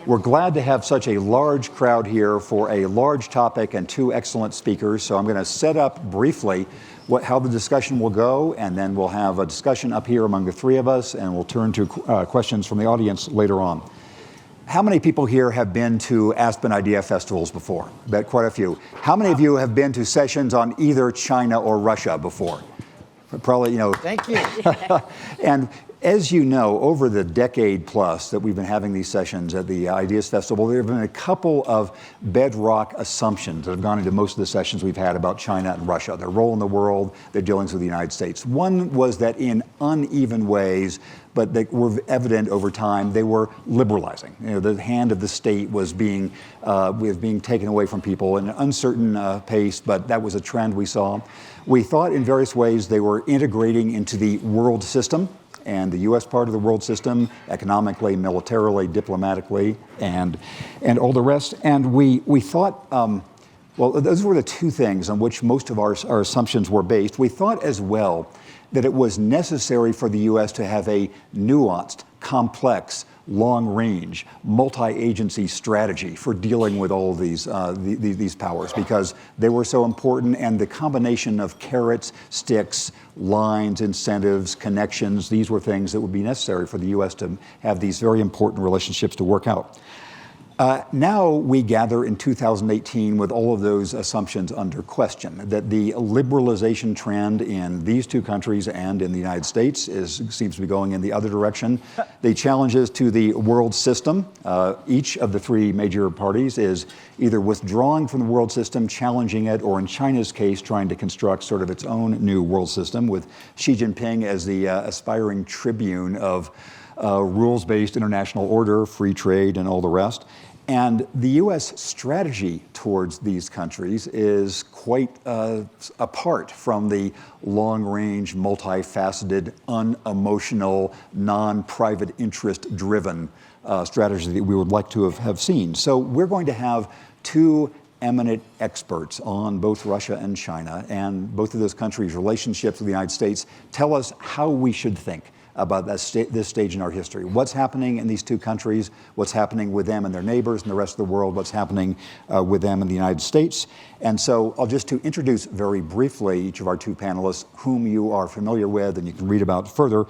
We're glad to have such a large crowd here for a large topic and two excellent speakers. So I'm going to set up briefly how the discussion will go, and then we'll have a discussion up here among the three of us, and we'll turn to questions from the audience later on. How many people here have been to Aspen Idea Festivals before? I bet quite a few. How many of you have been to sessions on either China or Russia before? Probably, you know. Thank you. And as you know, over the decade plus that we've been having these sessions at the Ideas Festival, there have been a couple of bedrock assumptions that have gone into most of the sessions we've had about China and Russia, their role in the world, their dealings with the United States. One was that in uneven ways, but they were evident over time, they were liberalizing. You know, the hand of the state was being taken away from people in an uncertain pace, but that was a trend we saw. We thought in various ways they were integrating into the world system, and the U.S. part of the world system, economically, militarily, diplomatically, and all the rest. And we thought, well, those were the two things on which most of our assumptions were based. We thought as well that it was necessary for the U.S. to have a nuanced, complex, long-range, multi-agency strategy for dealing with all of these powers, because they were so important, and the combination of carrots, sticks, lines, incentives, connections, these were things that would be necessary for the U.S. to have these very important relationships to work out. Now we gather in 2018 with all of those assumptions under question, that the liberalization trend in these two countries and in the United States seems to be going in the other direction. The challenges to the world system, each of the three major parties is either withdrawing from the world system, challenging it, or in China's case, trying to construct sort of its own new world system, with Xi Jinping as the aspiring tribune of rules-based international order, free trade, and all the rest. And the U.S. strategy towards these countries is quite apart from the long-range, multifaceted, unemotional, non-private interest-driven strategy that we would like to have seen. So we're going to have two eminent experts on both Russia and China, and both of those countries' relationships with the United States, tell us how we should think about this stage in our history. What's happening in these two countries, what's happening with them and their neighbors and the rest of the world, what's happening with them in the United States. And so just to introduce very briefly each of our two panelists, whom you are familiar with and you can read about further.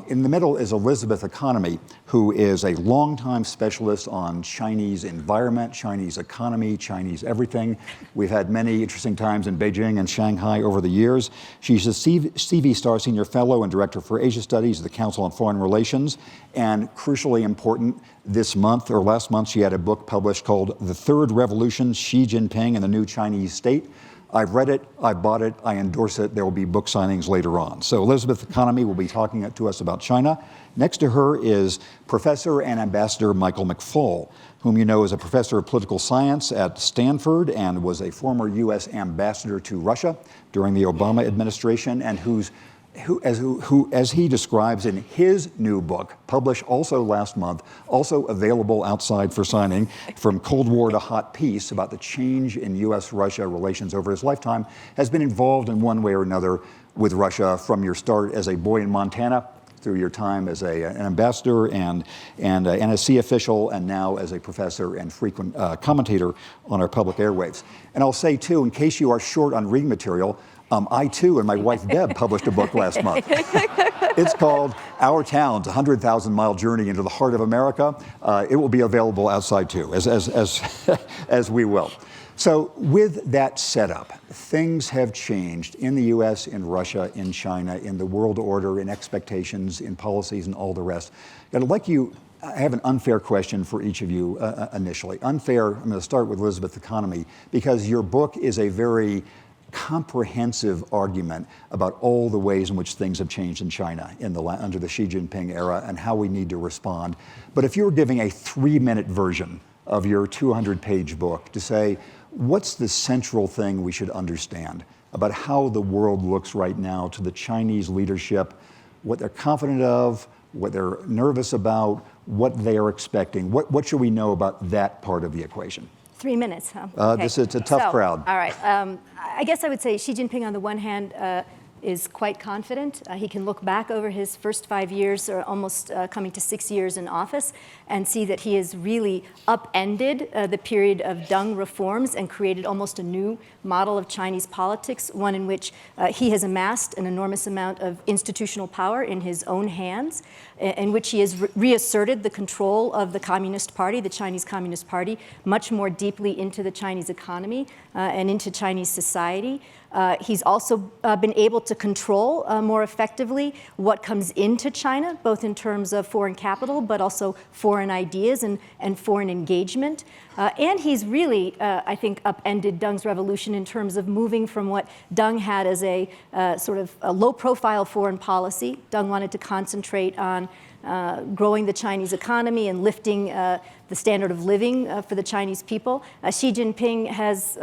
In the middle is Elizabeth Economy, who is a longtime specialist on Chinese environment, Chinese economy, Chinese everything. We've had many interesting times in Beijing and Shanghai over the years. She's a CV Star Senior Fellow and Director for Asia Studies at the Council on Foreign Relations. And crucially important, this month or last month, she had a book published called The Third Revolution, Xi Jinping and the New Chinese State. I've read it, I bought it, I endorse it. There will be book signings later on. So Elizabeth Economy will be talking to us about China. Next to her is Professor and Ambassador Michael McFaul, whom you know is a professor of political science at Stanford and was a former U.S. ambassador to Russia during the Obama administration, and who, as he describes in his new book, published also last month, also available outside for signing, From Cold War to Hot Peace, about the change in U.S.-Russia relations over his lifetime, has been involved in one way or another with Russia from your start as a boy in Montana, through your time as an ambassador and a NSC official, and now as a professor and frequent commentator on our public airwaves. And I'll say, too, in case you are short on reading material, I, too, and my wife, Deb, published a book last month. It's called Our Towns, a 100,000-mile journey into the heart of America. It will be available outside, too, as we will. So with that setup, things have changed in the U.S., in Russia, in China, in the world order, in expectations, in policies, and all the rest. And I have an unfair question for each of you initially. Unfair, I'm going to start with Elizabeth Economy, because your book is a very comprehensive argument about all the ways in which things have changed in China under the Xi Jinping era and how we need to respond. But if you were giving a 3-minute version of your 200-page book to say, what's the central thing we should understand about how the world looks right now to the Chinese leadership, what they're confident of, what they're nervous about, what they are expecting? What should we know about that part of the equation? 3 minutes, huh? Okay. This is a tough crowd. All right. I guess I would say Xi Jinping, on the one hand, is quite confident. He can look back over his first 5 years, or almost coming to 6 years in office, and see that he has really upended the period of Deng reforms and created almost a new model of Chinese politics, one in which he has amassed an enormous amount of institutional power in his own hands, in which he has reasserted the control of the Communist Party, the Chinese Communist Party, much more deeply into the Chinese economy and into Chinese society. He's also been able to control more effectively what comes into China, both in terms of foreign capital, but also foreign ideas and foreign engagement. And he's really, I think, upended Deng's revolution in terms of moving from what Deng had as a sort of a low-profile foreign policy. Deng wanted to concentrate on growing the Chinese economy and lifting the standard of living for the Chinese people. Xi Jinping has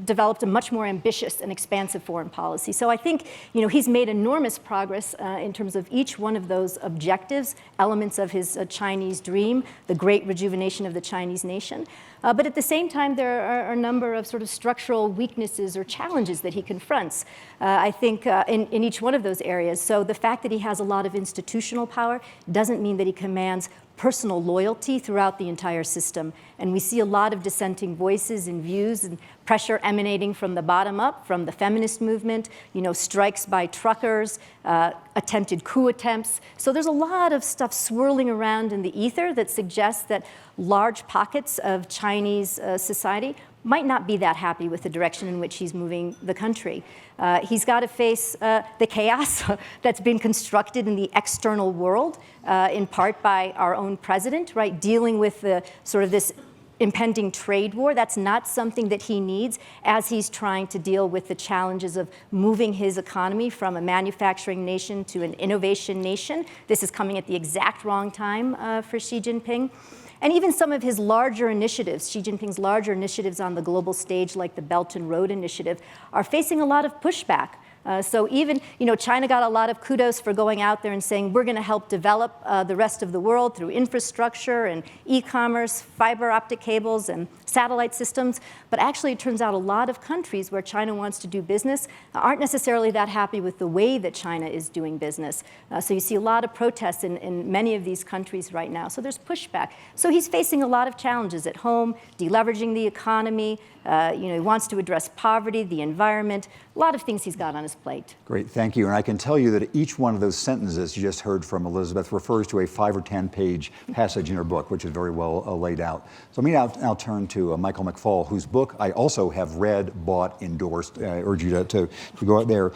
developed a much more ambitious and expansive foreign policy. So I think, he's made enormous progress in terms of each one of those objectives, elements of his Chinese dream, the great rejuvenation of the Chinese nation. But at the same time, there are a number of sort of structural weaknesses or challenges that he confronts, I think, in each one of those areas. So the fact that he has a lot of institutional power doesn't mean that he commands personal loyalty throughout the entire system. And we see a lot of dissenting voices and views and pressure emanating from the bottom up, from the feminist movement, strikes by truckers, attempted coup attempts. So there's a lot of stuff swirling around in the ether that suggests that large pockets of Chinese society might not be that happy with the direction in which he's moving the country. He's got to face the chaos that's been constructed in the external world, in part by our own president, right? Dealing with the sort of this impending trade war. That's not something that he needs as he's trying to deal with the challenges of moving his economy from a manufacturing nation to an innovation nation. This is coming at the exact wrong time for Xi Jinping. And even some of his larger initiatives, Xi Jinping's larger initiatives on the global stage, like the Belt and Road Initiative, are facing a lot of pushback. So even, China got a lot of kudos for going out there and saying, we're going to help develop the rest of the world through infrastructure and e-commerce, fiber optic cables, and satellite systems. But actually, it turns out a lot of countries where China wants to do business aren't necessarily that happy with the way that China is doing business. So you see a lot of protests in many of these countries right now. So there's pushback. So he's facing a lot of challenges at home, deleveraging the economy. He wants to address poverty, the environment, a lot of things he's got on his plate. Great, thank you. And I can tell you that each one of those sentences you just heard from Elizabeth refers to a 5 or 10 page passage in her book, which is very well laid out. So let me now turn to Michael McFaul, whose book I also have read, bought, endorsed. I urge you to go out there.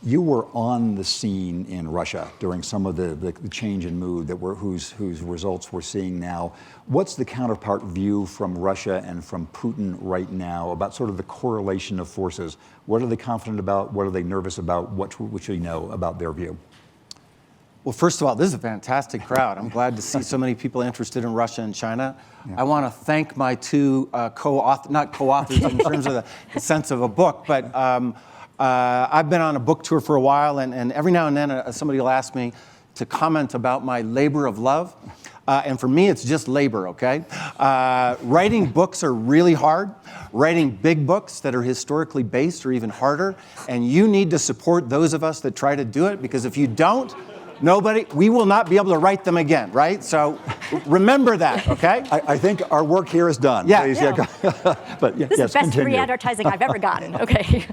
You were on the scene in Russia during some of the change in mood whose results we're seeing now. What's the counterpart view from Russia and from Putin right now about sort of the correlation of forces? What are they confident about? What are they nervous about? What should we know about their view? Well, first of all, this is a fantastic crowd. I'm glad to see so many people interested in Russia and China. Yeah. I want to thank my two not co-authors in terms of the sense of a book, but I've been on a book tour for a while, and every now and then somebody will ask me to comment about my labor of love. And for me, it's just labor, okay? Writing books are really hard. Writing big books that are historically based are even harder. And you need to support those of us that try to do it, because if you don't, we will not be able to write them again, right? So remember that, okay? I think our work here is done. Yeah. Please, but this is the best free advertising I've ever gotten, okay?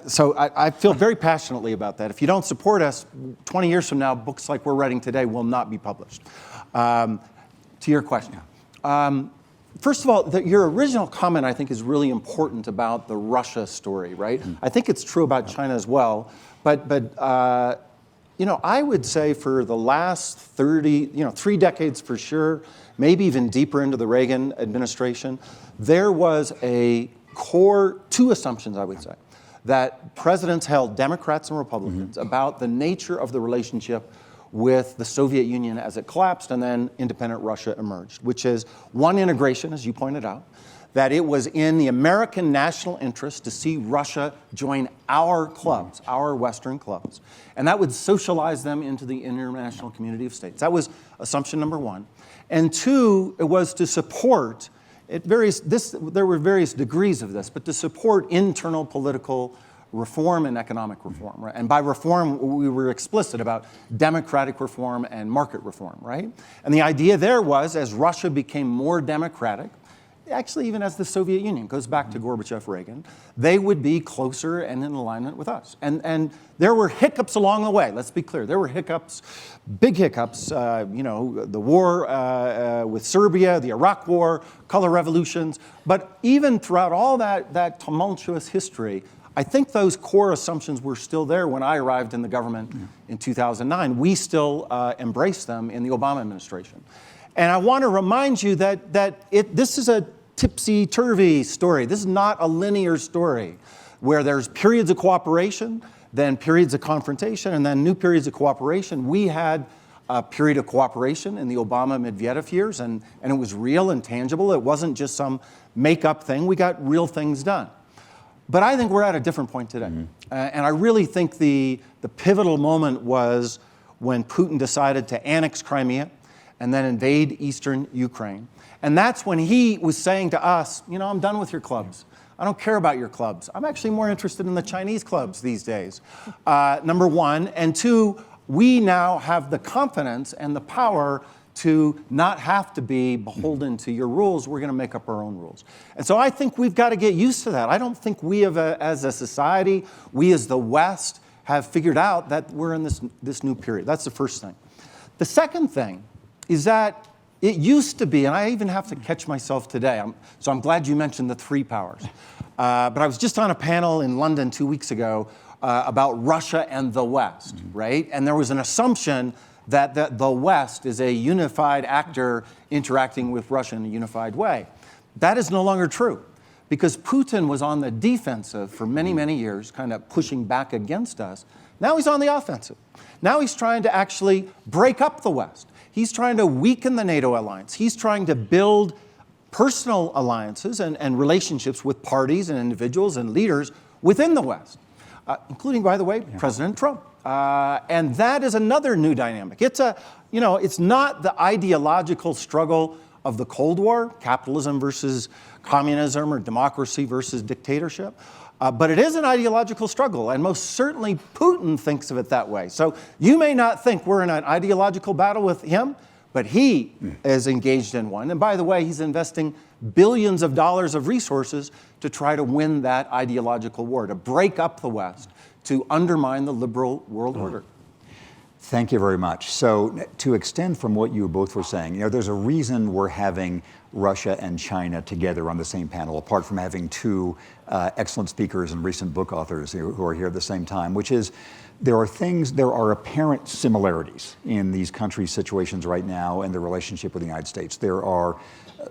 So I feel very passionately about that. If you don't support us, 20 years from now, books like we're writing today will not be published. To your question. First of all, your original comment, I think, is really important about the Russia story, right? I think it's true about China as well, but I would say for the last 3 decades for sure, maybe even deeper into the Reagan administration, there was a core, 2 assumptions, I would say, that presidents held, Democrats and Republicans, about the nature of the relationship with the Soviet Union as it collapsed and then independent Russia emerged, which is one, integration, as you pointed out, that it was in the American national interest to see Russia join our clubs, our Western clubs, and that would socialize them into the international community of states. That was assumption number 1. And 2, it was to support there were various degrees of this, but to support internal political reform and economic reform, right? And by reform, we were explicit about democratic reform and market reform, right? And the idea there was, as Russia became more democratic, actually even as the Soviet Union, goes back to Gorbachev-Reagan, they would be closer and in alignment with us. And there were hiccups along the way, let's be clear. There were hiccups, big hiccups, the war with Serbia, the Iraq War, color revolutions. But even throughout all that tumultuous history, I think those core assumptions were still there when I arrived in the government in 2009. We still embraced them in the Obama administration. And I want to remind you that this is a tipsy-turvy story. This is not a linear story where there's periods of cooperation, then periods of confrontation, and then new periods of cooperation. We had a period of cooperation in the Obama-Medvedev years, and it was real and tangible. It wasn't just some make-up thing. We got real things done. But I think we're at a different point today. And I really think the pivotal moment was when Putin decided to annex Crimea and then invade eastern Ukraine. And that's when he was saying to us, I'm done with your clubs. I don't care about your clubs. I'm actually more interested in the Chinese clubs these days, number one. And two, we now have the confidence and the power to not have to be beholden to your rules. We're going to make up our own rules. And so I think we've got to get used to that. I don't think we as a society, we as the West, have figured out that we're in this new period. That's the first thing. The second thing is that it used to be, and I even have to catch myself today, so I'm glad you mentioned the three powers. But I was just on a panel in London 2 weeks ago about Russia and the West, right? And there was an assumption that the West is a unified actor interacting with Russia in a unified way. That is no longer true, because Putin was on the defensive for many, many years, kind of pushing back against us. Now he's on the offensive. Now he's trying to actually break up the West. He's trying to weaken the NATO alliance. He's trying to build personal alliances and relationships with parties and individuals and leaders within the West, including, by the way, President Trump. And that is another new dynamic. It's not the ideological struggle of the Cold War, capitalism versus communism or democracy versus dictatorship. But it is an ideological struggle, and most certainly Putin thinks of it that way. So you may not think we're in an ideological battle with him, but he is engaged in one. And by the way, he's investing billions of dollars of resources to try to win that ideological war, to break up the West, to undermine the liberal world order. Thank you very much. So to extend from what you both were saying, there's a reason we're having Russia and China together on the same panel, apart from having two excellent speakers and recent book authors who are here at the same time, which is there are apparent similarities in these countries' situations right now and the relationship with the United States. There are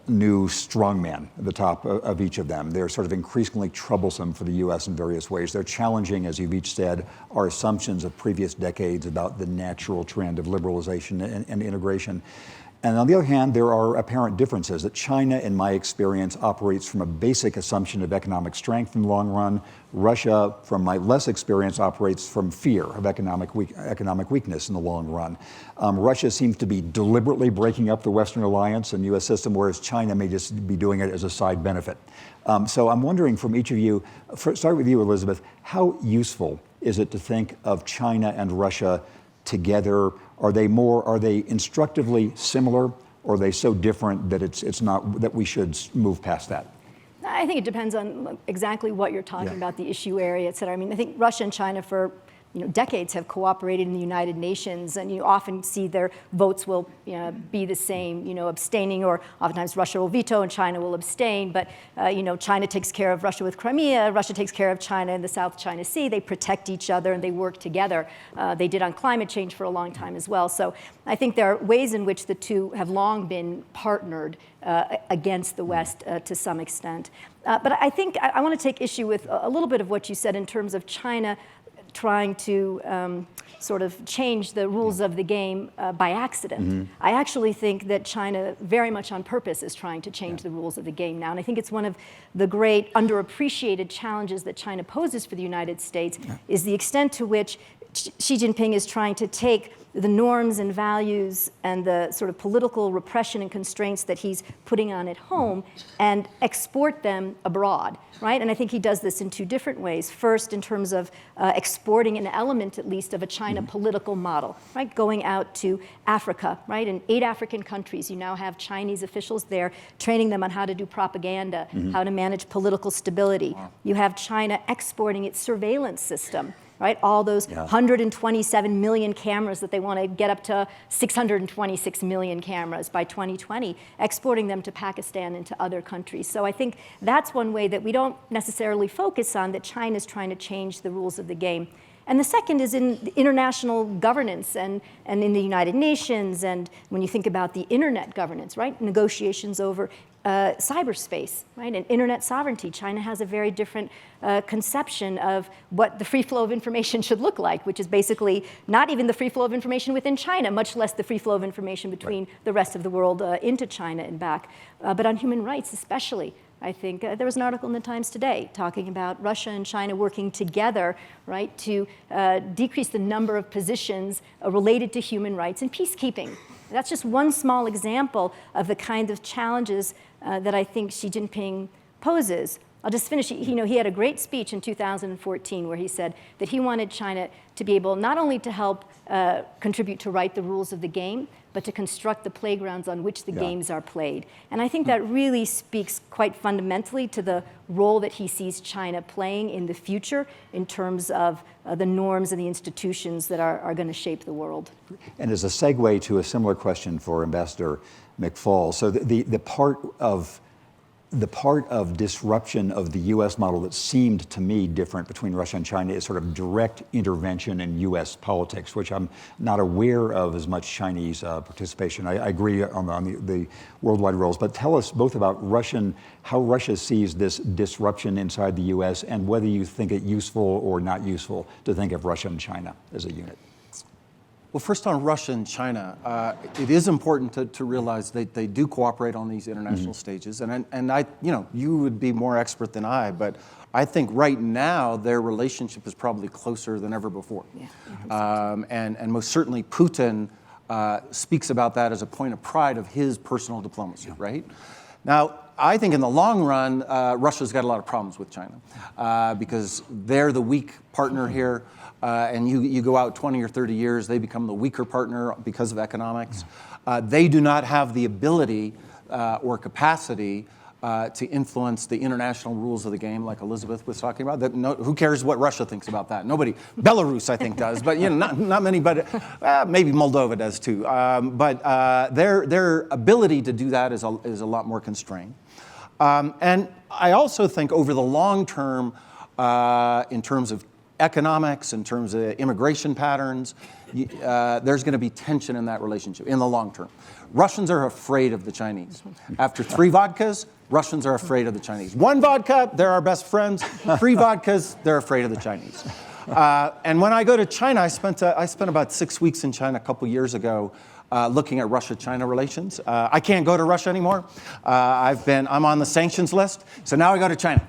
new strongmen at the top of each of them. They're sort of increasingly troublesome for the U.S. in various ways. They're challenging, as you've each said, our assumptions of previous decades about the natural trend of liberalization and integration. And on the other hand, there are apparent differences that China, in my experience, operates from a basic assumption of economic strength in the long run. Russia, from my less experience, operates from fear of economic weakness in the long run. Russia seems to be deliberately breaking up the Western alliance and U.S. system, whereas China may just be doing it as a side benefit. So I'm wondering from each of you, start with you, Elizabeth, how useful is it to think of China and Russia together? Are they instructively similar, or are they so different that it's not, that we should move past that? I think it depends on exactly what you're talking about, the issue area, et cetera. I mean, I think Russia and China for decades have cooperated in the United Nations, and you often see their votes will be the same, abstaining, or oftentimes Russia will veto and China will abstain. But China takes care of Russia with Crimea, Russia takes care of China in the South China Sea. They protect each other and they work together. They did on climate change for a long time as well. So I think there are ways in which the two have long been partnered against the West to some extent. But I think I want to take issue with a little bit of what you said in terms of China trying to sort of change the rules of the game by accident. I actually think that China very much on purpose is trying to change the rules of the game now. And I think it's one of the great underappreciated challenges that China poses for the United States is the extent to which Xi Jinping is trying to take the norms and values and the sort of political repression and constraints that he's putting on at home and export them abroad, right? And I think he does this in two different ways. First, in terms of exporting an element, at least, of a China political model, right? Going out to Africa, right? In 8 African countries, you now have Chinese officials there training them on how to do propaganda, how to manage political stability. Wow. You have China exporting its surveillance system, right? All those 127 million cameras that they want to get up to 626 million cameras by 2020, exporting them to Pakistan and to other countries. So I think that's one way that we don't necessarily focus on, that China's trying to change the rules of the game. And the second is in international governance and in the United Nations, and when you think about the internet governance, right? Negotiations over cyberspace, right? And internet sovereignty. China has a very different conception of what the free flow of information should look like, which is basically not even the free flow of information within China, much less the free flow of information between the rest of the world into China and back. But on human rights especially, I think there was an article in the Times today talking about Russia and China working together, right, to decrease the number of positions related to human rights and peacekeeping. That's just one small example of the kind of challenges that I think Xi Jinping poses. I'll just finish. He had a great speech in 2014 where he said that he wanted China to be able not only to help contribute to write the rules of the game, but to construct the playgrounds on which the games are played. And I think that really speaks quite fundamentally to the role that he sees China playing in the future in terms of the norms and the institutions that are going to shape the world. And as a segue to a similar question for Ambassador McFaul, so the part of disruption of the U.S. model that seemed to me different between Russia and China is sort of direct intervention in U.S. politics, which I'm not aware of as much Chinese participation. I agree on the worldwide roles, but tell us both about how Russia sees this disruption inside the U.S. and whether you think it useful or not useful to think of Russia and China as a unit. Well, first on Russia and China, it is important to realize that they do cooperate on these international stages, and I, you would be more expert than I, but I think right now their relationship is probably closer than ever before, and most certainly Putin speaks about that as a point of pride of his personal diplomacy, right? Now, I think in the long run, Russia's got a lot of problems with China because they're the weak partner here. And you go out 20 or 30 years, they become the weaker partner because of economics. They do not have the ability or capacity to influence the international rules of the game, like Elizabeth was talking about. Who cares what Russia thinks about that? Nobody. Belarus, I think, does, but not many. But maybe Moldova does too. But their ability to do that is a lot more constrained. And I also think over the long term, in terms of economics, in terms of immigration patterns, there's going to be tension in that relationship in the long term. Russians are afraid of the Chinese. After 3 vodkas, Russians are afraid of the Chinese. 1 vodka, they're our best friends. 3 vodkas, they're afraid of the Chinese. And when I go to China, I spent about 6 weeks in China a couple years ago, looking at Russia-China relations. I can't go to Russia anymore. I'm on the sanctions list, so now I go to China.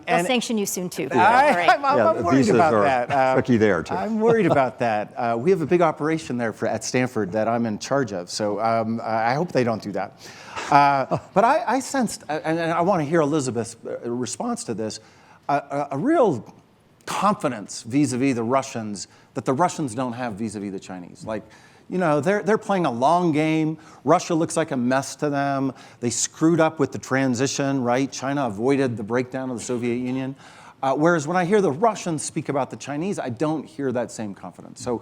They'll sanction you soon too. I'm worried about that. Tricky there too. I'm worried about that. We have a big operation there at Stanford that I'm in charge of, so I hope they don't do that. But I sensed, and I want to hear Elizabeth's response to this, a real confidence vis-a-vis the Russians that the Russians don't have vis-a-vis the Chinese. Like, they're playing a long game. Russia looks like a mess to them. They screwed up with the transition, right? China avoided the breakdown of the Soviet Union. Whereas when I hear the Russians speak about the Chinese, I don't hear that same confidence. So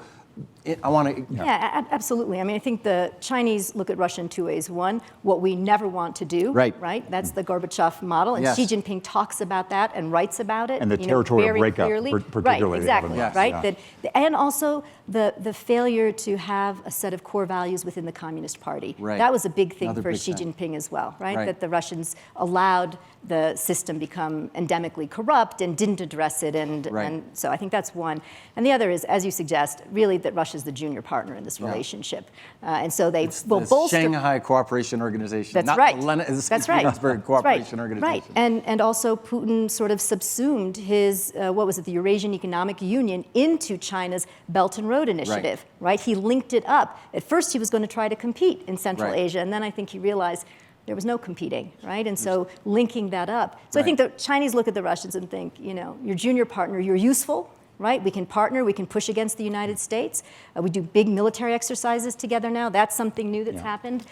I want to... Yeah, absolutely. I mean, I think the Chinese look at Russia in 2 ways. One, what we never want to do, right? That's the Gorbachev model, and yes. Xi Jinping talks about that and writes about it. And the territorial very breakup, clearly. particularly. Right, exactly, Yes. right? Yeah. And also the failure to have a set of core values within the Communist Party. Right. That was a big thing Another for big Xi thing. Jinping as well, right? Right? That the Russians allowed the system become endemically corrupt and didn't address it, and so I think that's one. And the other is, as you suggest, really that Russia's the junior partner in this relationship. And so they will the bolster. Shanghai Cooperation Organization, That's not right. the That's right. Petersburg Cooperation Right. Organization. Right. And also Putin sort of subsumed his, the Eurasian Economic Union into China's Belt and Road Initiative, right? He linked it up. At first he was going to try to compete in Central Asia, and then I think he realized there was no competing, right? And so linking that up. So I think the Chinese look at the Russians and think, you're junior partner, you're useful, right? We can partner, we can push against the United States. We do big military exercises together now. That's something new that's happened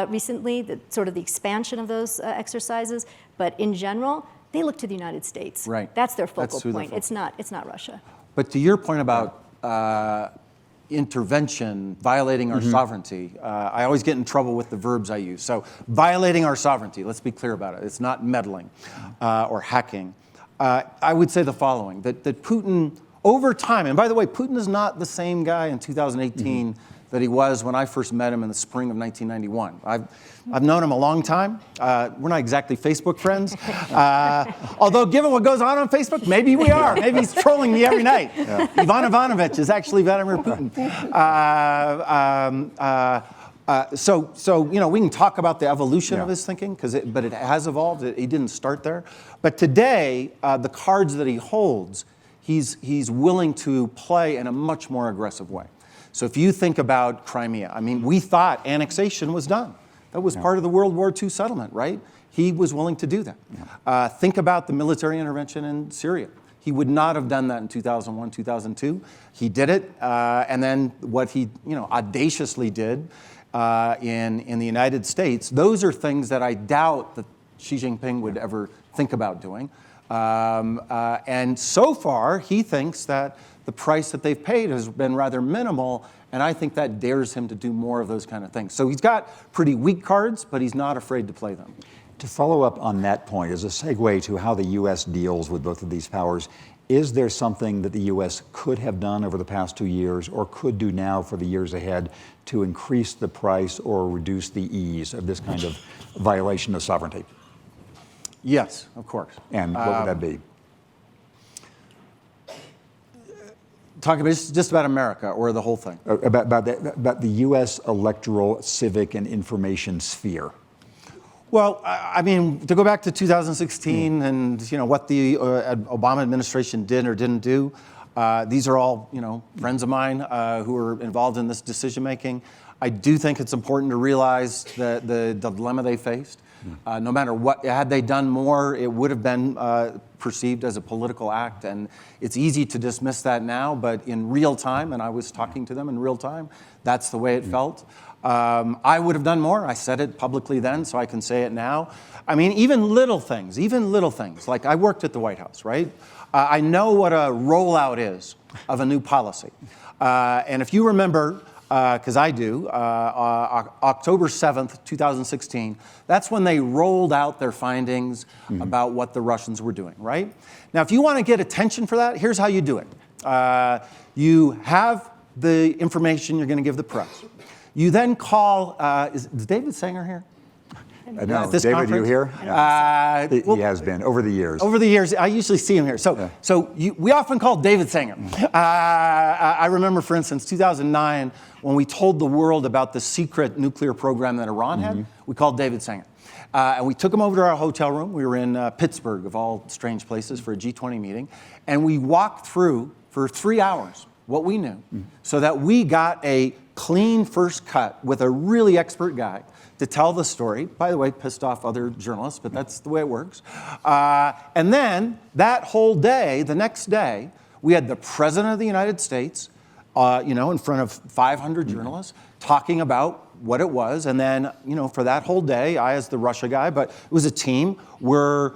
recently, sort of the expansion of those exercises. But in general, they look to the United States. Right. That's their focal point. It's It's not Russia. But to your point about intervention, violating our sovereignty, I always get in trouble with the verbs I use. So violating our sovereignty, let's be clear about it. It's not meddling or hacking. I would say the following, that Putin, over time, and by the way, Putin is not the same guy in 2018 that he was when I first met him in the spring of 1991. I've known him a long time. We're not exactly Facebook friends. Although given what goes on Facebook, maybe we are. Maybe he's trolling me every night. Ivan Ivanovich is actually Vladimir Putin. So we can talk about the evolution of his thinking, but it has evolved. He didn't start there. But today, the cards that he holds, he's willing to play in a much more aggressive way. So if you think about Crimea, I mean, we thought annexation was done. That was part of the World War II settlement, right? He was willing to do that. Think about the military intervention in Syria. He would not have done that in 2001, 2002. He did it, and then what he audaciously did in the United States, those are things that I doubt that Xi Jinping would ever think about doing. And so far, he thinks that the price that they've paid has been rather minimal, and I think that dares him to do more of those kind of things. So he's got pretty weak cards, but he's not afraid to play them. To follow up on that point, as a segue to how the U.S. deals with both of these powers, is there something that the U.S. could have done over the past 2 years or could do now for the years ahead to increase the price or reduce the ease of this kind of violation of sovereignty? Yes, of course. And what would that be? Talking about just about America or the whole thing? About the U.S. electoral, civic, and information sphere. Well, I mean, to go back to 2016 and what the Obama administration did or didn't do, these are all friends of mine who are involved in this decision making. I do think it's important to realize the dilemma they faced. No matter what, had they done more, it would have been perceived as a political act, and it's easy to dismiss that now, but in real time, and I was talking to them in real time, that's the way it felt. I would have done more. I said it publicly then, so I can say it now. I mean, even little things, like I worked at the White House, right? I know what a rollout is of a new policy. And if you remember, because I do, October 7th, 2016, that's when they rolled out their findings about what the Russians were doing, right? Now, if you want to get attention for that, here's how you do it. You have the information you're going to give the press. You then call, is David Sanger here? No, At this David, conference? you here? He has been over the years. Over the years, I usually see him here. So we often call David Sanger. I remember, for instance, 2009, when we told the world about the secret nuclear program that Iran had, we called David Sanger. And we took him over to our hotel room. We were in Pittsburgh, of all strange places, for a G20 meeting. And we walked through, for 3 hours, what we knew, so that we got a clean first cut with a really expert guy to tell the story. By the way, pissed off other journalists, but that's the way it works. And then that whole day, the next day, we had the President of the United States, in front of 500 journalists, talking about what it was. And then, for that whole day, I, as the Russia guy, but it was a team, were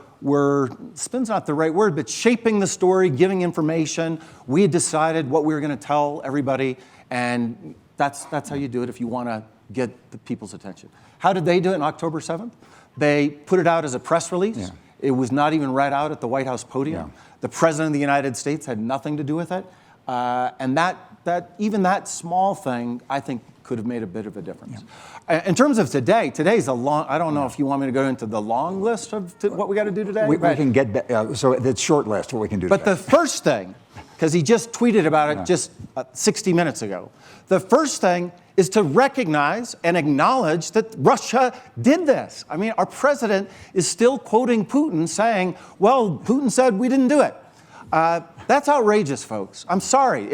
spin's not the right word, but shaping the story, giving information. We had decided what we were going to tell everybody, and that's how you do it if you want to get the people's attention. How did they do it on October 7th? They put it out as a press release. Yeah. It was not even read out at the White House podium. Yeah. The President of the United States had nothing to do with it. And even that small thing, I think, could have made a bit of a difference. Yeah. In terms of today's a long, I don't know if you want me to go into the long list of what we got to do today. We can get, so the short list, what we can do But today. the first thing, because he just tweeted about it just 60 minutes ago. The first thing is to recognize and acknowledge that Russia did this. I mean, our president is still quoting Putin saying, well, Putin said we didn't do it. That's outrageous, folks. I'm sorry.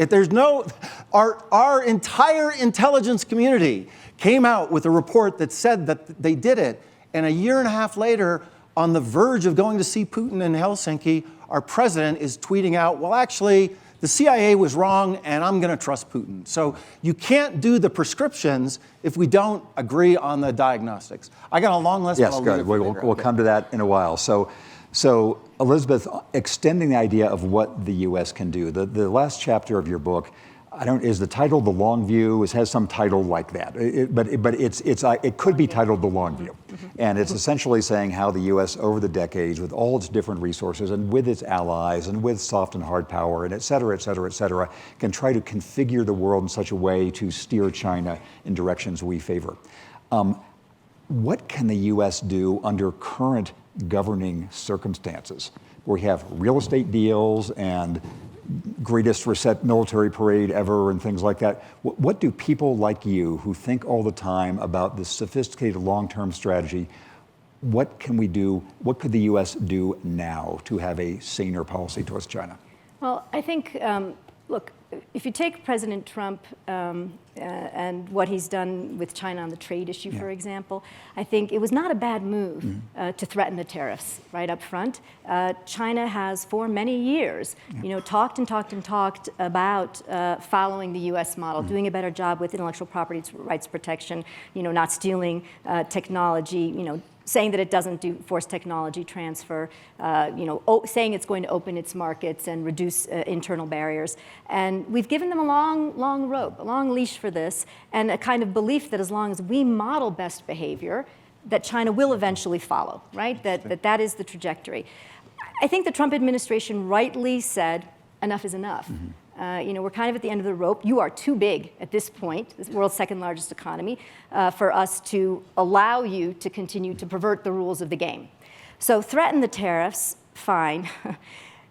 Our entire intelligence community came out with a report that said that they did it. And a year and a half later, on the verge of going to see Putin in Helsinki, our president is tweeting out, well, actually, the CIA was wrong, and I'm going to trust Putin. So you can't do the prescriptions if we don't agree on the diagnostics. I got a long list. Yes, good. We'll come to that in a while. So Elizabeth, extending the idea of what the U.S. can do. The last chapter of your book, is the title The Long View? It has some title like that, but it could be titled The Long View. And it's essentially saying how the U.S. over the decades, with all its different resources and with its allies and with soft and hard power and et cetera, can try to configure the world in such a way to steer China in directions we favor. What can the U.S. do under current governing circumstances, where we have real estate deals and greatest military parade ever and things like that? What do people like you, who think all the time about this sophisticated long-term strategy, what can we do? What could the U.S. do now to have a saner policy towards China? Well, I think, look, if you take President Trump and what he's done with China on the trade issue, for example, I think it was not a bad move to threaten the tariffs right up front. China has, for many years, talked about following the U.S. model, doing a better job with intellectual property rights protection, not stealing technology, saying that it doesn't do forced technology transfer, saying it's going to open its markets and reduce internal barriers. And we've given them a long rope, a long leash for this, and a kind of belief that as long as we model best behavior, that China will eventually follow, right? That is the trajectory. I think the Trump administration rightly said, enough is enough. We're kind of at the end of the rope. You are too big at this point, the world's second largest economy, for us to allow you to continue to pervert the rules of the game. So threaten the tariffs, fine.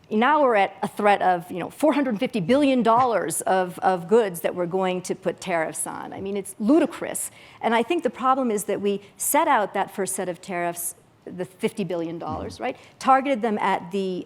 Now we're at a threat of $450 billion of goods that we're going to put tariffs on. I mean, it's ludicrous. And I think the problem is that we set out that first set of tariffs, the $50 billion, right? Targeted them at the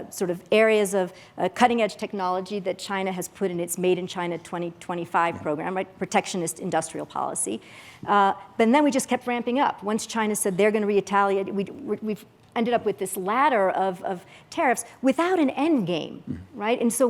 sort of areas of cutting-edge technology that China has put in its Made in China 2025 program, right? Protectionist industrial policy. But then we just kept ramping up. Once China said they're going to retaliate, we've ended up with this ladder of tariffs without an end game, right? And so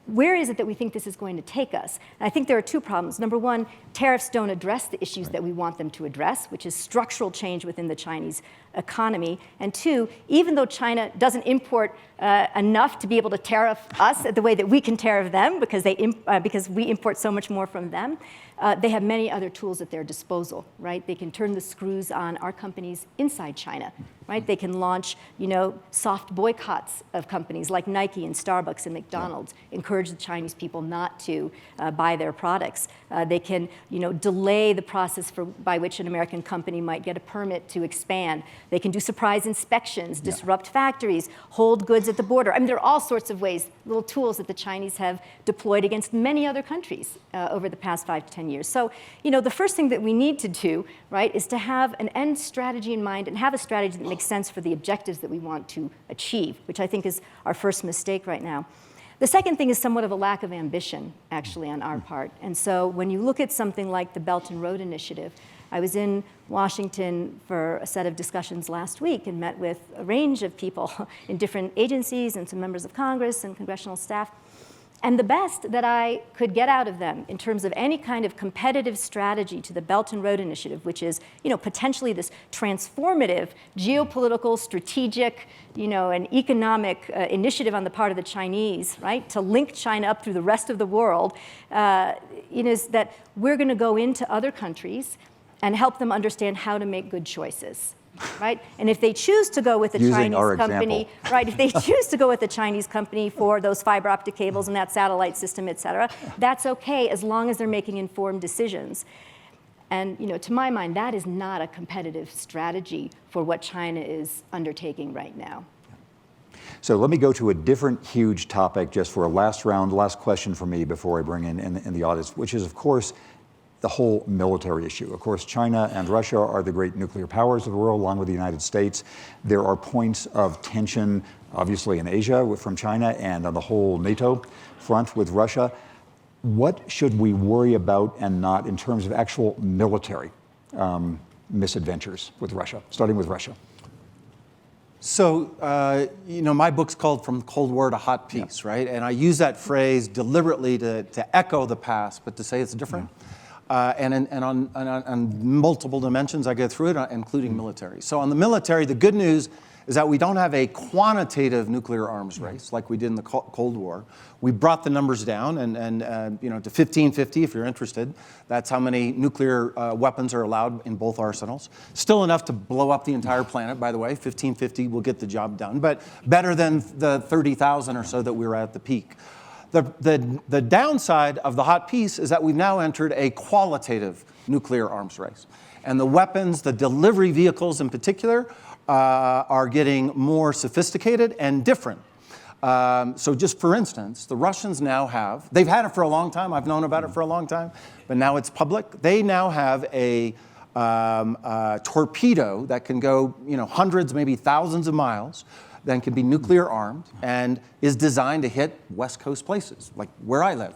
where is it that we think this is going to take us? And I think there are two problems. Number one, tariffs don't address the issues that we want them to address, which is structural change within the Chinese economy. And two, even though China doesn't import enough to be able to tariff us the way that we can tariff them, because we import so much more from them, they have many other tools at their disposal, right? They can turn the screws on our companies inside China, right? They can launch, soft boycotts of companies like Nike and Starbucks and McDonald's, encourage the Chinese people not to buy their products. They can, delay the process by which an American company might get a permit to expand. They can do surprise inspections, disrupt factories, hold goods at the border. I mean, there are all sorts of ways, little tools that the Chinese have deployed against many other countries over the past 5 to 10 years. So, the first thing that we need to do, right, is to have an end strategy in mind and have a strategy that makes sense for the objectives that we want to achieve, which I think is our first mistake right now. The second thing is somewhat of a lack of ambition, actually, on our part. And so when you look at something like the Belt and Road Initiative, I was in Washington for a set of discussions last week and met with a range of people in different agencies and some members of Congress and congressional staff. And the best that I could get out of them in terms of any kind of competitive strategy to the Belt and Road Initiative, which is, potentially this transformative geopolitical, strategic, and economic initiative on the part of the Chinese, right, to link China up through the rest of the world, is that we're going to go into other countries and help them understand how to make good choices. Right? And if they choose to go with a Chinese company, right? If they choose to go with a Chinese company for those fiber optic cables and that satellite system, et cetera, that's okay as long as they're making informed decisions. And to my mind, that is not a competitive strategy for what China is undertaking right now. So let me go to a different huge topic just for a last round, last question for me before I bring in the audience, which is, of course, the whole military issue. Of course, China and Russia are the great nuclear powers of the world, along with the United States. There are points of tension, obviously, in Asia from China and on the whole NATO front with Russia. What should we worry about and not in terms of actual military misadventures with Russia, starting with Russia? So, my book's called From Cold War to Hot Peace, right? And I use that phrase deliberately to echo the past, but to say it's different. And on multiple dimensions, I go through it, including military. So on the military, the good news is that we don't have a quantitative nuclear arms race like we did in the Cold War. We brought the numbers down and to 1550, if you're interested. That's how many nuclear weapons are allowed in both arsenals. Still enough to blow up the entire planet, by the way. 1550 will get the job done, but better than the 30,000 or so that we were at the peak. The downside of the hot peace is that we've now entered a qualitative nuclear arms race. And the weapons, the delivery vehicles in particular, are getting more sophisticated and different. So just for instance, the Russians now have, they've had it for a long time, I've known about it for a long time, but now it's public. They now have a torpedo that can go hundreds, maybe thousands of miles, then can be nuclear armed and is designed to hit West Coast places, like where I live.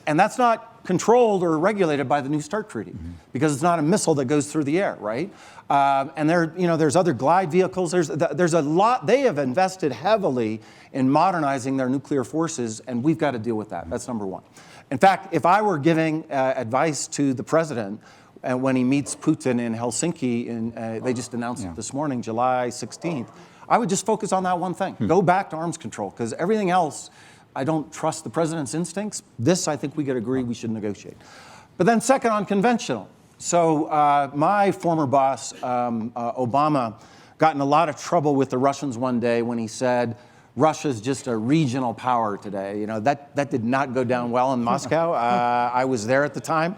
And that's not controlled or regulated by the New START Treaty because it's not a missile that goes through the air, right? And there's other glide vehicles. There's a lot. They have invested heavily in modernizing their nuclear forces, and we've got to deal with that. That's number one. In fact, if I were giving advice to the president, and when he meets Putin in Helsinki, they just announced it this morning, July 16th, I would just focus on that one thing. Go back to arms control, because everything else, I don't trust the president's instincts. This, I think we could agree we should negotiate. But then second, on conventional. So my former boss, Obama, got in a lot of trouble with the Russians one day when he said, Russia's just a regional power today. That did not go down well in Moscow. I was there at the time.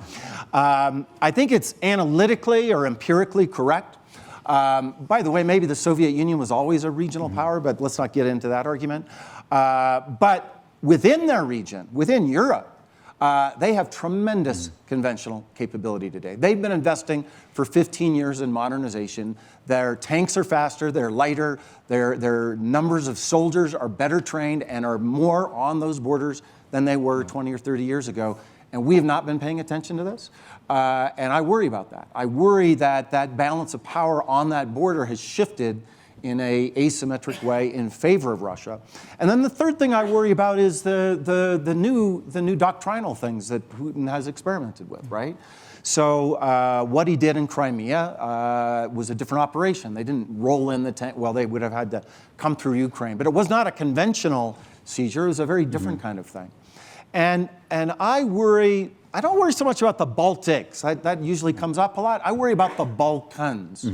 I think it's analytically or empirically correct. By the way, maybe the Soviet Union was always a regional power, but let's not get into that argument. But within their region, within Europe, they have tremendous conventional capability today. They've been investing for 15 years in modernization. Their tanks are faster, they're lighter, their numbers of soldiers are better trained and are more on those borders than they were 20 or 30 years ago. And we have not been paying attention to this. And I worry about that. I worry that that balance of power on that border has shifted in an asymmetric way in favor of Russia. And then the third thing I worry about is the new doctrinal things that Putin has experimented with, right? So what he did in Crimea was a different operation. They didn't roll in the tank. Well, they would have had to come through Ukraine. But it was not a conventional seizure. It was a very different kind of thing. And I don't worry so much about the Baltics. That usually comes up a lot. I worry about the Balkans.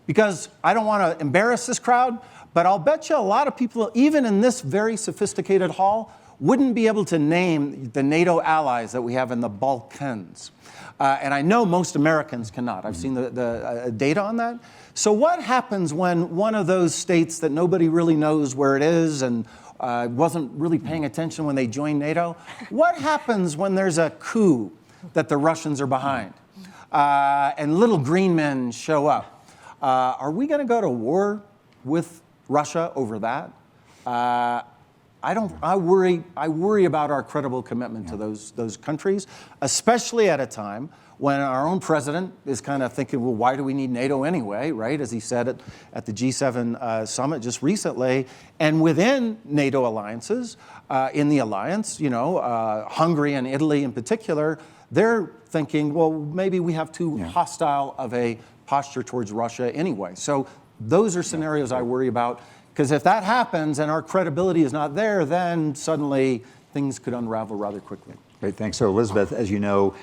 Because I don't want to embarrass this crowd, but I'll bet you a lot of people, even in this very sophisticated hall, wouldn't be able to name the NATO allies that we have in the Balkans. And I know most Americans cannot. I've seen the data on that. So what happens when one of those states that nobody really knows where it is and wasn't really paying attention when they joined NATO, what happens when there's a coup that the Russians are behind and little green men show up? Are we going to go to war with Russia over that? I worry about our credible commitment to those countries, especially at a time when our own president is kind of thinking, well, why do we need NATO anyway, right? As he said at the G7 summit just recently. And within NATO alliances, in the alliance, Hungary and Italy in particular, they're thinking, well, maybe we have too hostile of a posture towards Russia anyway. So those are scenarios I worry about, because if that happens and our credibility is not there, then suddenly things could unravel rather quickly. Great, thanks. So Elizabeth, as you know,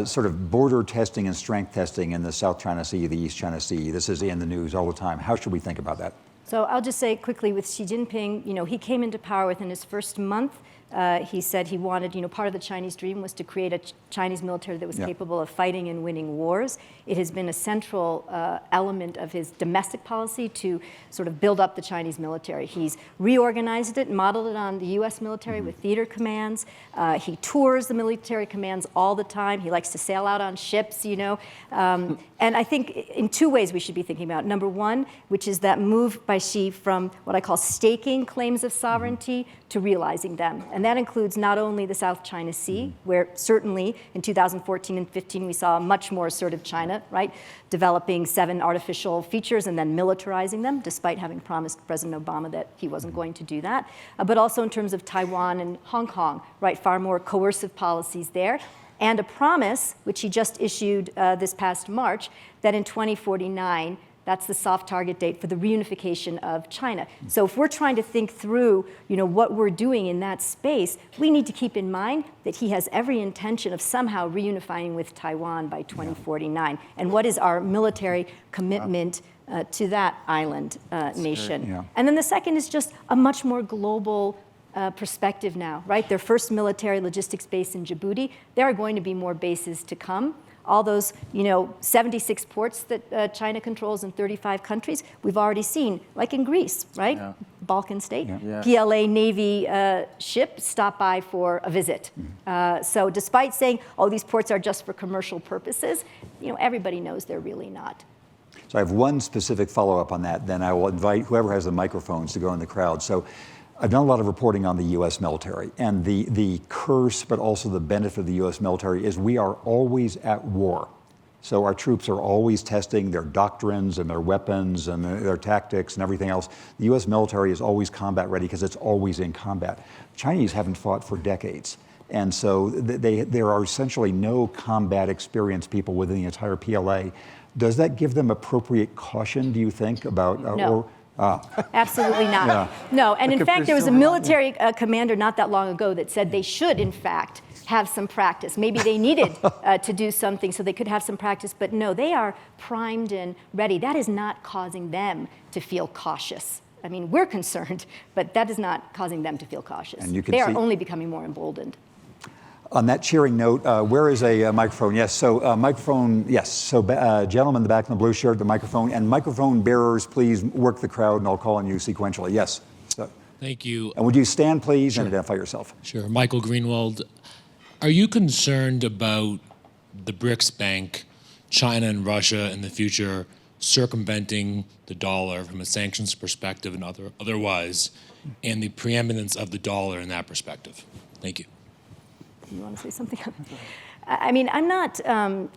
sort of border testing and strength testing in the South China Sea, the East China Sea, this is in the news all the time. How should we think about that? So I'll just say quickly with Xi Jinping, he came into power within his first month He said he wanted, part of the Chinese dream was to create a Chinese military that was capable of fighting and winning wars. It has been a central element of his domestic policy to sort of build up the Chinese military. He's reorganized it, modeled it on the U.S. military with theater commands. He tours the military commands all the time. He likes to sail out on ships, And I think in two ways we should be thinking about. Number one, which is that move by Xi from what I call staking claims of sovereignty to realizing them. And that includes not only the South China Sea, where certainly in 2014 and 15 we saw a much more assertive China, right? Developing 7 artificial features and then militarizing them, despite having promised President Obama that he wasn't going to do that. But also in terms of Taiwan and Hong Kong, right? Far more coercive policies there. And a promise, which he just issued this past March, that in 2049, that's the soft target date for the reunification of China. So if we're trying to think through, what we're doing in that space, we need to keep in mind that he has every intention of somehow reunifying with Taiwan by 2049. And what is our military commitment to that island nation? And then the second is just a much more global perspective now, right? Their first military logistics base in Djibouti. There are going to be more bases to come. All those, 76 ports that China controls in 35 countries, we've already seen, like in Greece, right? Yeah. Balkan state. Yeah. PLA Navy ship stopped by for a visit. So despite saying, these ports are just for commercial purposes, everybody knows they're really not. So I have one specific follow-up on that, then I will invite whoever has the microphones to go in the crowd. So I've done a lot of reporting on the U.S. military, and the curse, but also the benefit of the U.S. military is we are always at war. So our troops are always testing their doctrines and their weapons and their tactics and everything else. The U.S. military is always combat ready because it's always in combat. Chinese haven't fought for decades. And so there are essentially no combat experienced people within the entire PLA. Does that give them appropriate caution, do you think, about... No. Absolutely not. No, and in fact, there was a military commander not that long ago that said they should, in fact, have some practice. Maybe they needed to do something so they could have some practice, but no, they are primed and ready. That is not causing them to feel cautious. I mean, we're concerned, but that is not causing them to feel cautious. And they are only becoming more emboldened. On that cheering note, where is a microphone? Yes, so microphone, yes. So gentleman in the back in the blue shirt, the microphone, and microphone bearers, please work the crowd and I'll call on you sequentially. Yes. So, thank you. And would you stand, please, and identify yourself? Sure. Michael Greenwald. Are you concerned about the BRICS Bank, China and Russia in the future circumventing the dollar from a sanctions perspective and otherwise, and the preeminence of the dollar in that perspective? Thank you. You want to say something? I mean, I'm not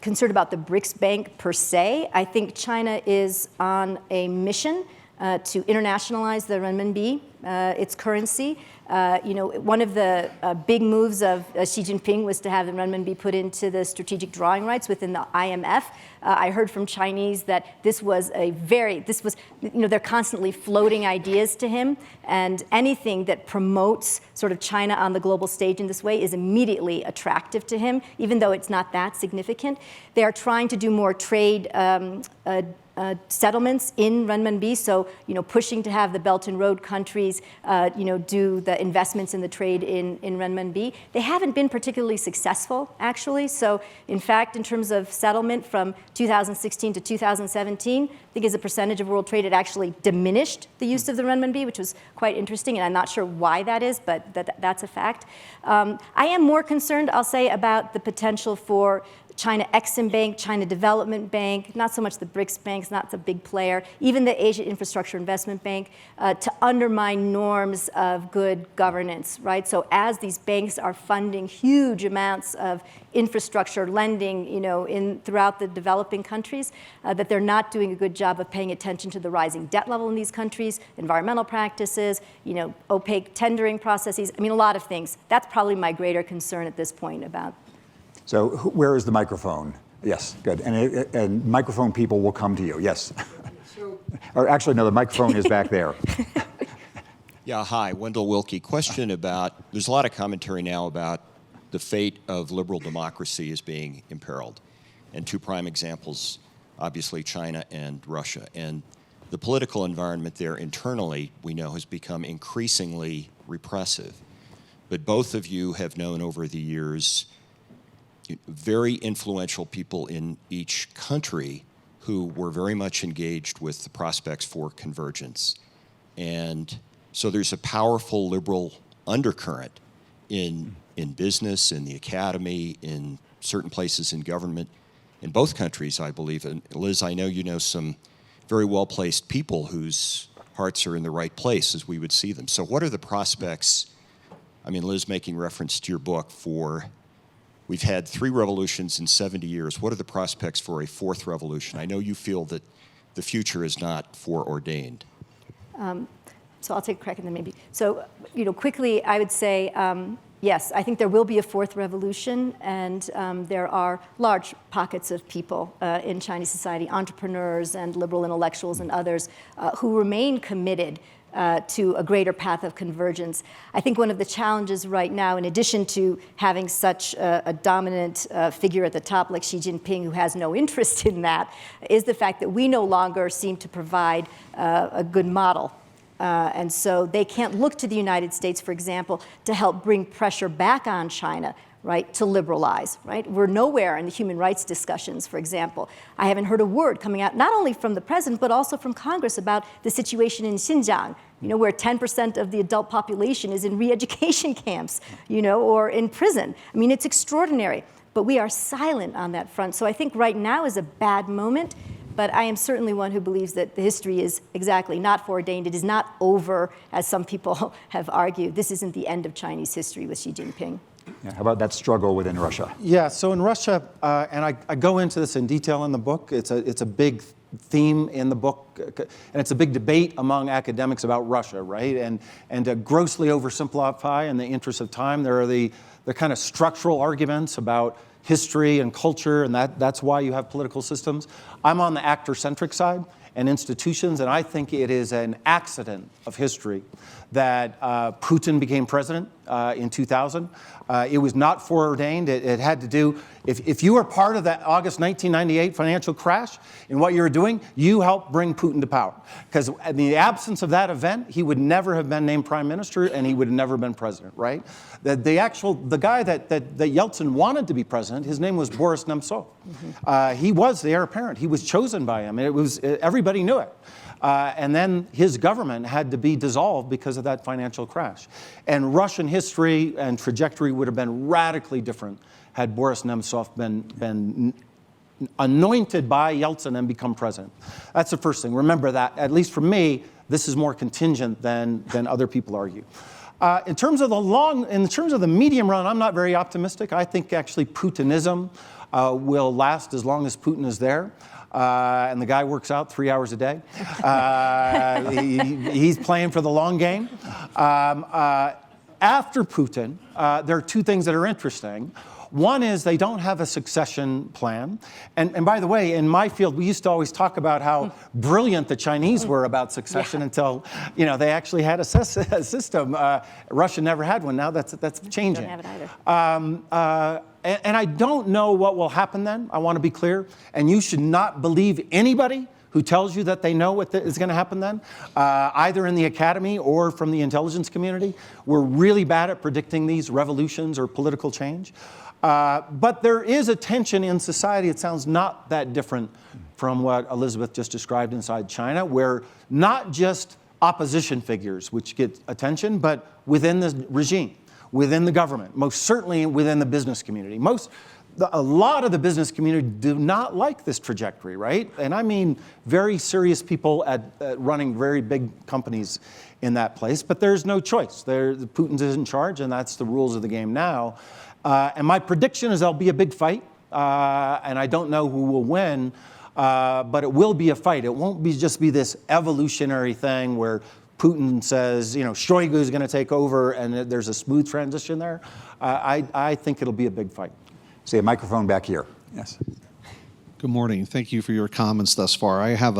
concerned about the BRICS Bank per se. I think China is on a mission to internationalize the renminbi, its currency. One of the big moves of Xi Jinping was to have the renminbi put into the strategic drawing rights within the IMF. I heard from Chinese that they're constantly floating ideas to him, and anything that promotes sort of China on the global stage in this way is immediately attractive to him, even though it's not that significant. They are trying to do more trade settlements in renminbi, so pushing to have the Belt and Road countries do the investments in the trade in renminbi. They haven't been particularly successful, actually. So in fact, in terms of settlement from 2016 to 2017, I think as a percentage of world trade, it actually diminished the use of the renminbi, which was quite interesting, and I'm not sure why that is, but that's a fact. I am more concerned, I'll say, about the potential for China Exim Bank, China Development Bank, not so much the BRICS banks, not the big player, even the Asia Infrastructure Investment Bank, to undermine norms of good governance, right? So as these banks are funding huge amounts of infrastructure lending, throughout the developing countries, that they're not doing a good job of paying attention to the rising debt level in these countries, environmental practices, opaque tendering processes. I mean, a lot of things. That's probably my greater concern at this point about. So where is the microphone? Yes, good. And microphone people will come to you. Yes. Or actually, no, the microphone is back there. Yeah, hi, Wendell Wilkie. Question about, there's a lot of commentary now about the fate of liberal democracy as being imperiled. And two prime examples, obviously China and Russia. And the political environment there internally, we know, has become increasingly repressive. but both of you have known over the years very influential people in each country who were very much engaged with the prospects for convergence. And so there's a powerful liberal undercurrent in business, in the academy, in certain places in government, in both countries, I believe. And Liz, I know you know some very well-placed people whose hearts are in the right place as we would see them. So what are the prospects, I mean, Liz making reference to your book, for we've had 3 revolutions in 70 years. What are the prospects for a 4th revolution? I know you feel that the future is not foreordained. So I'll take a crack at them maybe. So, quickly, I would say, yes, I think there will be a 4th revolution, and there are large pockets of people in Chinese society, entrepreneurs and liberal intellectuals and others, who remain committed to a greater path of convergence. I think one of the challenges right now, in addition to having such a dominant figure at the top like Xi Jinping, who has no interest in that, is the fact that we no longer seem to provide a good model. And so they can't look to the United States, for example, to help bring pressure back on China, right, to liberalize, right? We're nowhere in the human rights discussions, for example. I haven't heard a word coming out, not only from the president, but also from Congress about the situation in Xinjiang, where 10% of the adult population is in re-education camps, or in prison. I mean, it's extraordinary, but we are silent on that front. So I think right now is a bad moment. But I am certainly one who believes that the history is exactly not foreordained. It is not over, as some people have argued. This isn't the end of Chinese history with Xi Jinping. Yeah, how about that struggle within Russia? Yeah, so in Russia, and I go into this in detail in the book. It's a big theme in the book, and it's a big debate among academics about Russia, right? And to grossly oversimplify in the interest of time, there are the kind of structural arguments about history and culture, and that's why you have political systems. I'm on the actor-centric side and institutions, and I think it is an accident of history that Putin became president in 2000. It was not foreordained. It had to do, if you were part of that August 1998 financial crash and what you were doing, you helped bring Putin to power. Because in the absence of that event, he would never have been named prime minister and he would have never been president, right? The guy that Yeltsin wanted to be president, his name was Boris Nemtsov. Mm-hmm. He was the heir apparent. He was chosen by him. Everybody knew it. And then his government had to be dissolved because of that financial crash. And Russian history and trajectory would have been radically different had Boris Nemtsov been anointed by Yeltsin and become president. That's the first thing. Remember that, at least for me, this is more contingent than other people argue. In terms of the medium run, I'm not very optimistic. I think actually Putinism will last as long as Putin is there. And the guy works out 3 hours a day. He's playing for the long game. After Putin, there are 2 things that are interesting. One is they don't have a succession plan. And by the way, in my field, we used to always talk about how brilliant the Chinese were about succession until, they actually had a system. Russia never had one. Now that's changing. Don't have it either. And I don't know what will happen then. I want to be clear. And you should not believe anybody who tells you that they know what is going to happen then, either in the academy or from the intelligence community. We're really bad at predicting these revolutions or political change. But there is a tension in society. It sounds not that different from what Elizabeth just described inside China, where not just opposition figures, which get attention, but within the regime, within the government, most certainly within the business community. A lot of the business community do not like this trajectory, right? And I mean very serious people at running very big companies in that place, but there's no choice. Putin's in charge, and that's the rules of the game now. And my prediction is there'll be a big fight, and I don't know who will win, but it will be a fight. It won't just be this evolutionary thing where Putin says, Shoigu is going to take over, and there's a smooth transition there. I think it'll be a big fight. See a microphone back here. Yes. Good morning. Thank you for your comments thus far. I have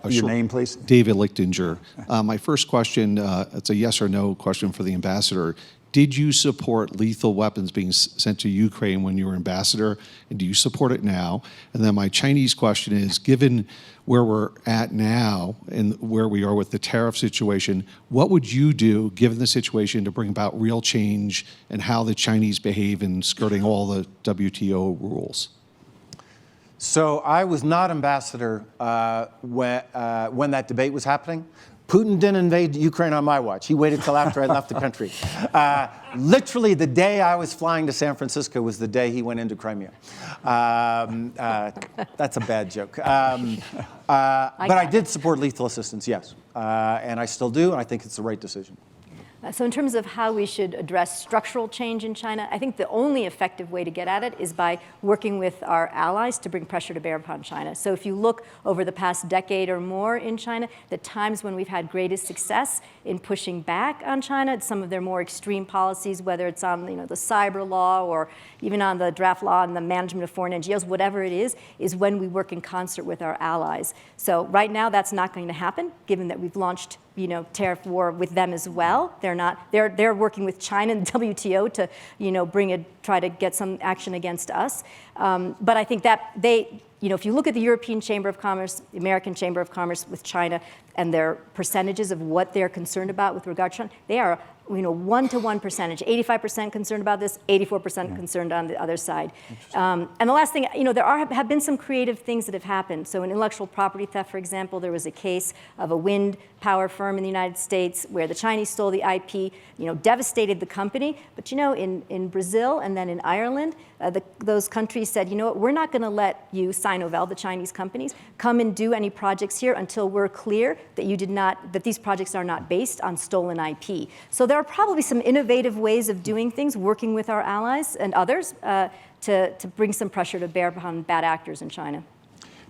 your name, please? David Lichtinger. My first question, it's a yes or no question for the ambassador. Did you support lethal weapons being sent to Ukraine when you were ambassador, and do you support it now? And then my Chinese question is, given where we're at now and where we are with the tariff situation, what would you do, given the situation, to bring about real change and how the Chinese behave in skirting all the WTO rules? So I was not ambassador when that debate was happening. Putin didn't invade Ukraine on my watch. He waited till after I left the country. Literally, the day I was flying to San Francisco was the day he went into Crimea. That's a bad joke. But I did support lethal assistance, yes. And I still do, and I think it's the right decision. So in terms of how we should address structural change in China, I think the only effective way to get at it is by working with our allies to bring pressure to bear upon China. So if you look over the past decade or more in China, the times when we've had greatest success in pushing back on China, some of their more extreme policies, whether it's on the cyber law or even on the draft law and the management of foreign NGOs, whatever it is when we work in concert with our allies. So right now that's not going to happen, given that we've launched tariff war with them as well. They're working with China and WTO to try to get some action against us. But I think that if you look at the European Chamber of Commerce, the American Chamber of Commerce with China, and their percentages of what they're concerned about with regard to China, they are 1-to-1 percentage, 85% concerned about this, 84% concerned on the other side. And the last thing, there have been some creative things that have happened. So in intellectual property theft, for example, there was a case of a wind power firm in the United States where the Chinese stole the IP, devastated the company. But in Brazil and then in Ireland, those countries said, what, we're not going to let you, Sinovel, the Chinese companies, come and do any projects here until we're clear that these projects are not based on stolen IP. So there are probably some innovative ways of doing things, working with our allies and others to bring some pressure to bear upon bad actors in China.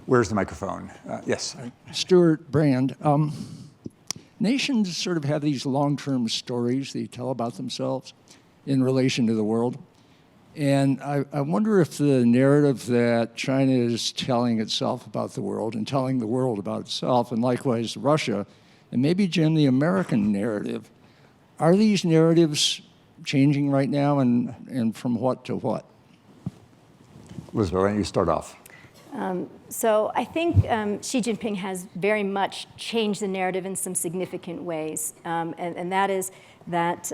Where's the microphone? Yes. Stuart Brand. Nations sort of have these long-term stories they tell about themselves in relation to the world. And I wonder if the narrative that China is telling itself about the world and telling the world about itself, and likewise Russia, and maybe, Jim, the American narrative, are these narratives changing right now, and from what to what? Elizabeth, why don't you start off? So I think Xi Jinping has very much changed the narrative in some significant ways, and that is that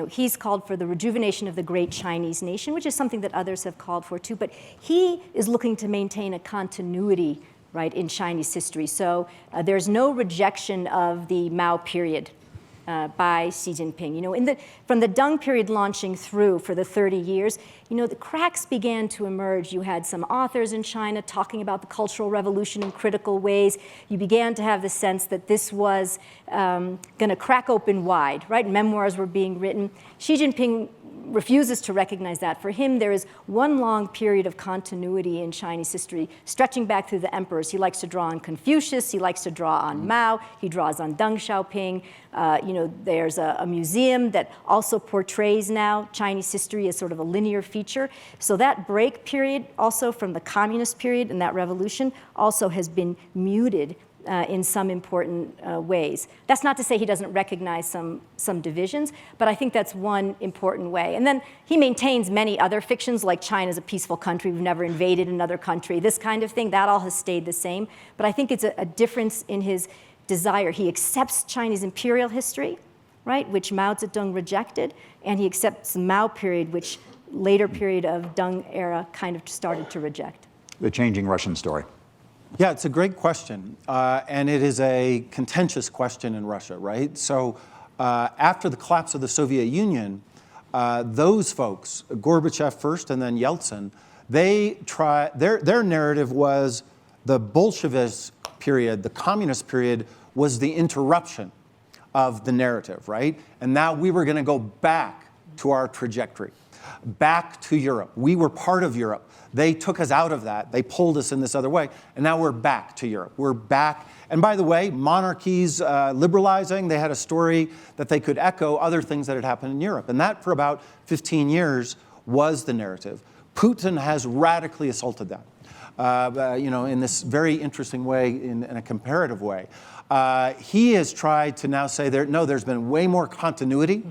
he's called for the rejuvenation of the great Chinese nation, which is something that others have called for too. But he is looking to maintain a continuity, right, in Chinese history. So there's no rejection of the Mao period by Xi Jinping. From the Deng period launching through for the 30 years, the cracks began to emerge. You had some authors in China talking about the Cultural Revolution in critical ways. You began to have the sense that this was going to crack open wide, right? Memoirs were being written. Xi Jinping refuses to recognize that. For him, there is one long period of continuity in Chinese history, stretching back through the emperors. He likes to draw on Confucius. He likes to draw on Mao. He draws on Deng Xiaoping. There's a museum that also portrays now Chinese history as sort of a linear feature. So that break period, also from the communist period and that revolution, also has been muted in some important ways. That's not to say he doesn't recognize some divisions, but I think that's one important way. And then he maintains many other fictions, like China's a peaceful country, we've never invaded another country, this kind of thing. That all has stayed the same. But I think it's a difference in his desire. He accepts Chinese imperial history, right, which Mao Zedong rejected, and he accepts the Mao period, which later period of Deng era kind of started to reject. The changing Russian story. Yeah, it's a great question, and it is a contentious question in Russia, right? So after the collapse of the Soviet Union, those folks, Gorbachev first and then Yeltsin, their narrative was the Bolshevist period, the communist period, was the interruption of the narrative, right? And now we were going to go back to our trajectory, back to Europe. We were part of Europe. They took us out of that. They pulled us in this other way. And now we're back to Europe. We're back. And by the way, monarchies liberalizing, they had a story that they could echo other things that had happened in Europe. And that, for about 15 years, was the narrative. Putin has radically assaulted that, in this very interesting way, in a comparative way. He has tried to now say, no, there's been way more continuity.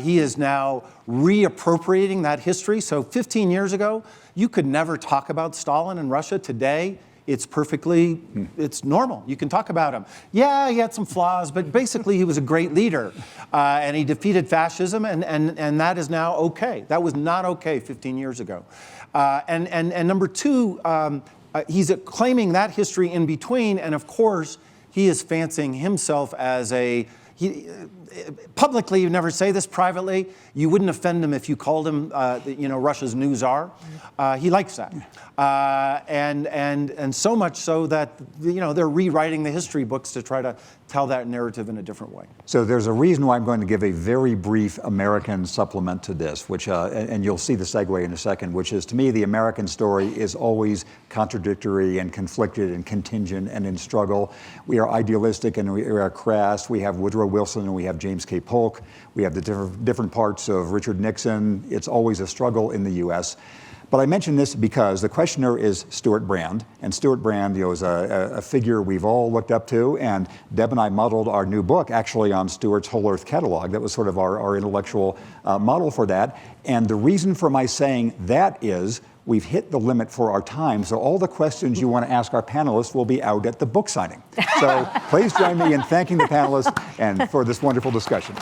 He is now reappropriating that history. So 15 years ago, you could never talk about Stalin in Russia. Today, it's normal. You can talk about him. Yeah, he had some flaws, but basically he was a great leader. And he defeated fascism, and that is now okay. That was not okay 15 years ago. And number two, he's claiming that history in between, and of course, he is fancying himself as publicly, you never say this. Privately, you wouldn't offend him if you called him, Russia's new czar. He likes that, and so much so that they're rewriting the history books to try to tell that narrative in a different way. So there's a reason why I'm going to give a very brief American supplement to this, which, and you'll see the segue in a second, which is, to me, the American story is always contradictory and conflicted and contingent and in struggle. We are idealistic and we are crass. We have Woodrow Wilson and we have James K. Polk. We have the different parts of Richard Nixon. It's always a struggle in the U.S. But I mention this because the questioner is Stuart Brand, and Stuart Brand, is a figure we've all looked up to, and Deb and I modeled our new book actually on Stuart's Whole Earth Catalog. That was sort of our intellectual model for that. And the reason for my saying that is we've hit the limit for our time, so all the questions you want to ask our panelists will be out at the book signing. So please join me in thanking the panelists and for this wonderful discussion.